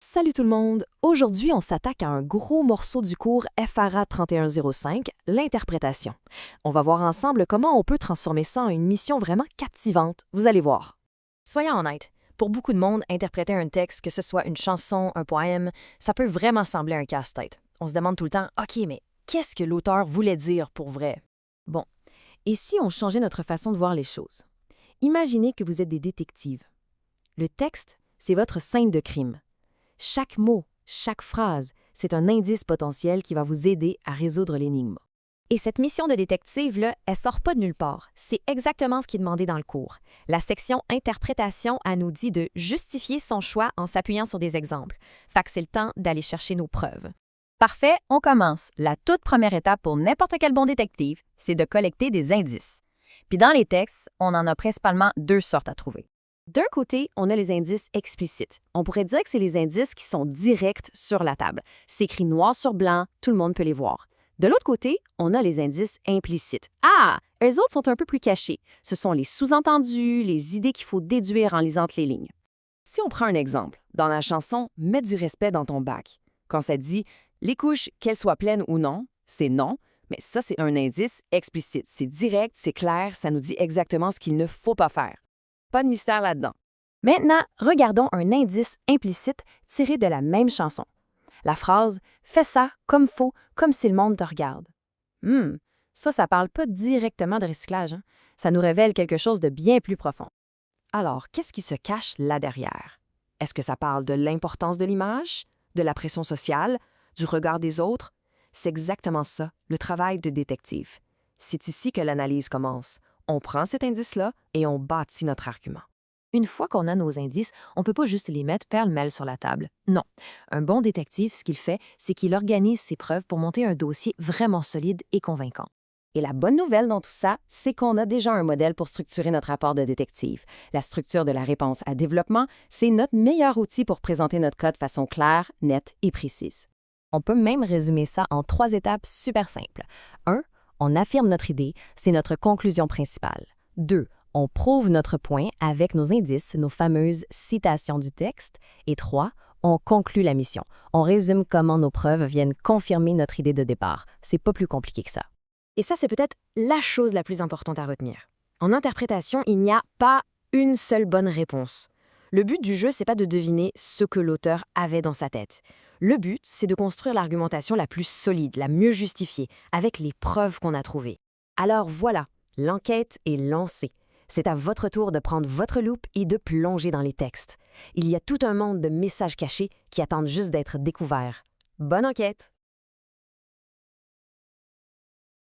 Salut tout le monde! Aujourd'hui, on s'attaque à un gros morceau du cours FRA 3105, l'interprétation. On va voir ensemble comment on peut transformer ça en une mission vraiment captivante. Vous allez voir. Soyons honnêtes, pour beaucoup de monde, interpréter un texte, que ce soit une chanson, un poème, ça peut vraiment sembler un casse-tête. On se demande tout le temps, OK, mais qu'est-ce que l'auteur voulait dire pour vrai? Bon, et si on changeait notre façon de voir les choses? Imaginez que vous êtes des détectives. Le texte, c'est votre scène de crime. Chaque mot, chaque phrase, c'est un indice potentiel qui va vous aider à résoudre l'énigme. Et cette mission de détective-là, elle sort pas de nulle part. C'est exactement ce qui est demandé dans le cours. La section interprétation, elle nous dit de justifier son choix en s'appuyant sur des exemples. Fait que c'est le temps d'aller chercher nos preuves. Parfait, on commence. La toute première étape pour n'importe quel bon détective, c'est de collecter des indices. Puis dans les textes, on en a principalement deux sortes à trouver. D'un côté, on a les indices explicites. On pourrait dire que c'est les indices qui sont directs sur la table. C'est écrit noir sur blanc, tout le monde peut les voir. De l'autre côté, on a les indices implicites. Ah! Eux autres sont un peu plus cachés. Ce sont les sous-entendus, les idées qu'il faut déduire en lisant entre les lignes. Si on prend un exemple, dans la chanson « Mets du respect dans ton bac », quand ça dit « Les couches, qu'elles soient pleines ou non », c'est non, mais ça, c'est un indice explicite. C'est direct, c'est clair, ça nous dit exactement ce qu'il ne faut pas faire. Pas de mystère là-dedans. Maintenant, regardons un indice implicite tiré de la même chanson. La phrase « Fais ça comme faut, comme si le monde te regarde ». Ça parle pas directement de recyclage. Ça nous révèle quelque chose de bien plus profond. Alors, qu'est-ce qui se cache là derrière? Est-ce que ça parle de l'importance de l'image, de la pression sociale, du regard des autres? C'est exactement ça, le travail de détective. C'est ici que l'analyse commence. On prend cet indice-là et on bâtit notre argument. Une fois qu'on a nos indices, on ne peut pas juste les mettre pêle-mêle sur la table. Non. Un bon détective, ce qu'il fait, c'est qu'il organise ses preuves pour monter un dossier vraiment solide et convaincant. Et la bonne nouvelle dans tout ça, c'est qu'on a déjà un modèle pour structurer notre rapport de détective. La structure de la réponse à développement, c'est notre meilleur outil pour présenter notre cas de façon claire, nette et précise. On peut même résumer ça en 3 étapes super simples. 1. On affirme notre idée, c'est notre conclusion principale. 2. On prouve notre point avec nos indices, nos fameuses citations du texte. Et 3. On conclut la mission. On résume comment nos preuves viennent confirmer notre idée de départ. C'est pas plus compliqué que ça. Et ça, c'est peut-être la chose la plus importante à retenir. En interprétation, il n'y a pas une seule bonne réponse. Le but du jeu, c'est pas de deviner ce que l'auteur avait dans sa tête. Le but, c'est de construire l'argumentation la plus solide, la mieux justifiée, avec les preuves qu'on a trouvées. Alors voilà, l'enquête est lancée. C'est à votre tour de prendre votre loupe et de plonger dans les textes. Il y a tout un monde de messages cachés qui attendent juste d'être découverts. Bonne enquête!